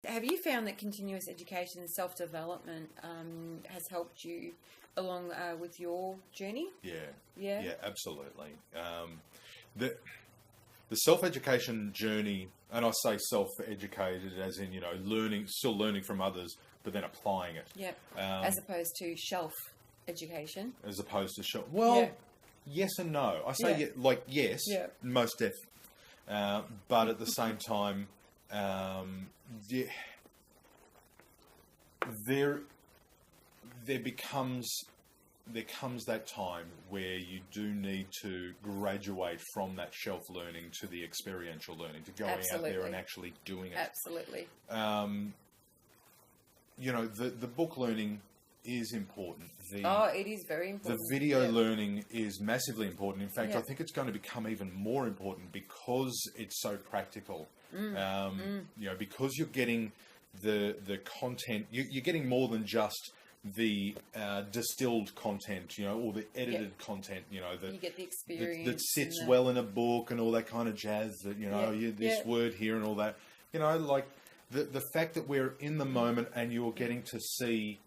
have you found that continuous education and self-development has helped you along with your journey? Yeah, absolutely. The self-education journey, and I say self-educated as in, still learning from others, but then applying it. Yep. As opposed to shelf education. As opposed to shelf. Well, yes and no. I say yes, most definitely. But at the same time, there comes that time where you do need to graduate from that shelf learning to the experiential learning, to going out there and actually doing it. Absolutely. The book learning is important. It is very important. The video learning is massively important. In fact, I think it's going to become even more important because it's so practical. Because you're getting the content, you're getting more than just the distilled content, or the edited content, you get the experience that sits well in a book and all that kind of jazz. That this word here and all that. Like the fact that we're in the moment and you're getting to see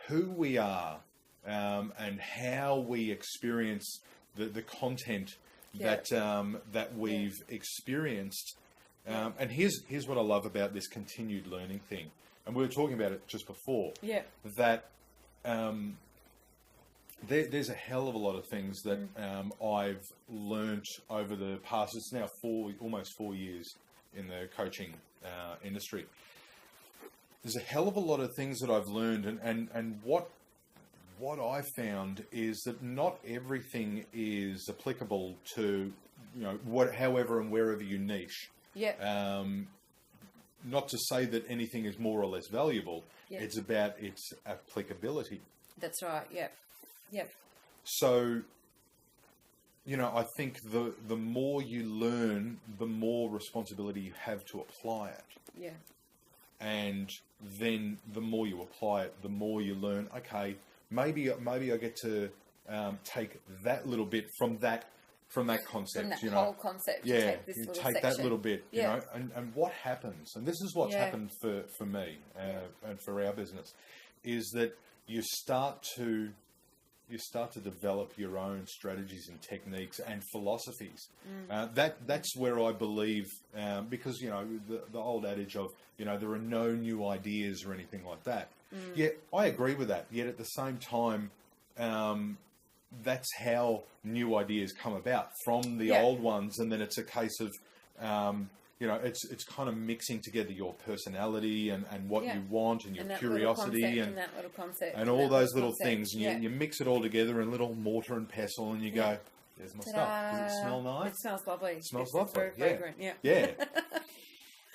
who we are and how we experience the content that we've experienced. And here's what I love about this continued learning thing. And we were talking about it just before. Yeah. That there's a hell of a lot of things that I've learnt over the past. It's now almost 4 years in the coaching industry. There's a hell of a lot of things that I've learned, and what I found is that not everything is applicable to however and wherever you niche. Yeah. Not to say that anything is more or less valuable. Yeah. It's about its applicability. That's right. Yeah. Yeah. So, I think the more you learn, the more responsibility you have to apply it. Yeah. And then the more you apply it, the more you learn. Okay, maybe I get to take that little bit from that concept, from that whole concept. Yeah, take this you little take section. that little bit, and what happens, and this is what's happened for me and for our business, is that you start to develop your own strategies and techniques and philosophies. That's where I believe, because the old adage of there are no new ideas or anything like that. Yeah, I agree with that. Yet at the same time, that's how new ideas come about from the old ones, and then it's a case of it's kind of mixing together your personality and what you want and your curiosity and that little concept and all those little things, and you mix it all together in little mortar and pestle, and you go, "There's my stuff. Does it smell nice? It smells lovely. It smells lovely. Very fragrant. Yeah."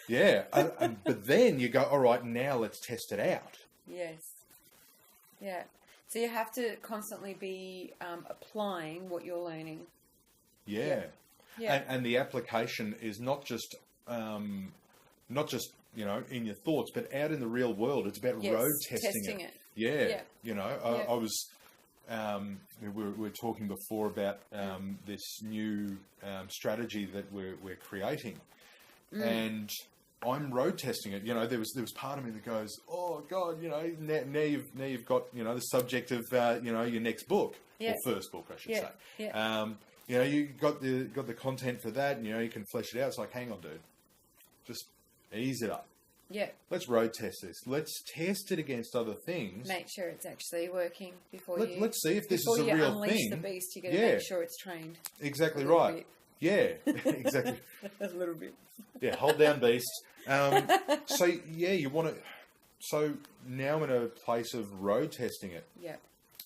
Yeah. But then you go, "All right, now let's test it out." Yes. Yeah. So you have to constantly be applying what you're learning. Yeah. And the application is not just in your thoughts, but out in the real world. It's about road testing it. Yeah. I was. We were talking before about this new strategy that we're creating, and I'm road testing it. There was part of me that goes, "Oh God, now you've got the subject of your next book or first book, I should say. Yeah. You got the content for that, and you can flesh it out. It's like, hang on, dude, just ease it up. Yeah. Let's road test this. Let's test it against other things. Make sure it's actually working before let's see if this is a real thing. Before you unleash the beast, you got to make sure it's trained. Exactly right. Bit. Yeah, exactly. A little bit. Yeah, hold down, beast. So you want to. So now I'm in a place of road testing it. Yeah.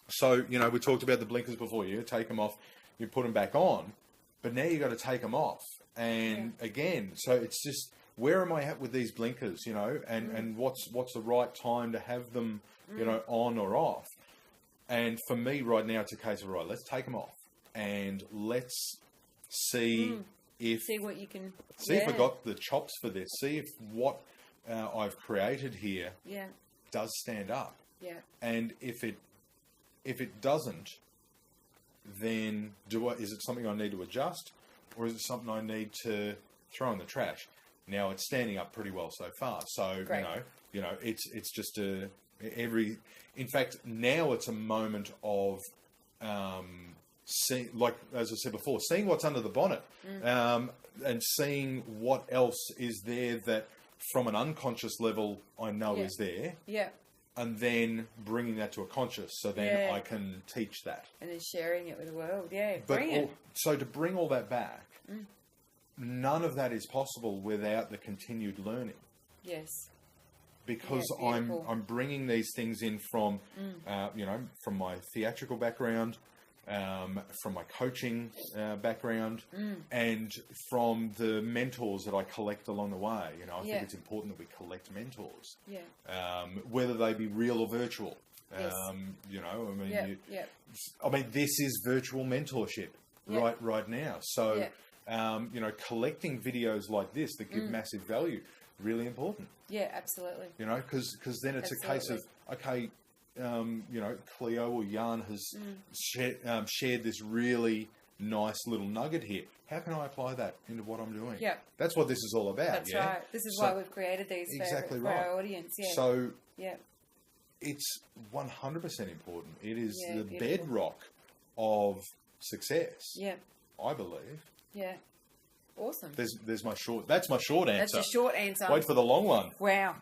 So we talked about the blinkers before. You take them off, you put them back on, but now you got to take them off. And again, so it's just, where am I at with these blinkers? And what's the right time to have them, on or off? And for me right now, it's a case of, right, let's take them off and let's see what you can if I got the chops for this. See if what I've created here does stand up. Yeah. And if it doesn't, then is it something I need to adjust, or is it something I need to throw in the trash? Now it's standing up pretty well so far. So, Great. It's just in fact, now it's a moment of, like as I said before, seeing what's under the bonnet, and seeing what else is there that from an unconscious level I know is there. Yeah. And then bringing that to a conscious, so then I can teach that. And then sharing it with the world, So to bring all that back, none of that is possible without the continued learning. Yes. Because I'm bringing these things in from, from my theatrical background, from my coaching background, and from the mentors that I collect along the way. I think it's important that we collect mentors, whether they be real or virtual. Yes. I mean, this is virtual mentorship right now. So, collecting videos like this that give massive value, really important. Yeah, absolutely. Because then it's a case of, okay, Cleo or Jan has shared this really nice little nugget here. How can I apply that into what I'm doing? Yeah. That's what this is all about. That's right. This is why we've created these for our audience. Yeah. So it's 100% important. It is the bedrock of success. Yeah. I believe. Yeah. Awesome. That's my short answer. That's your short answer. Wait for the long one. Wow.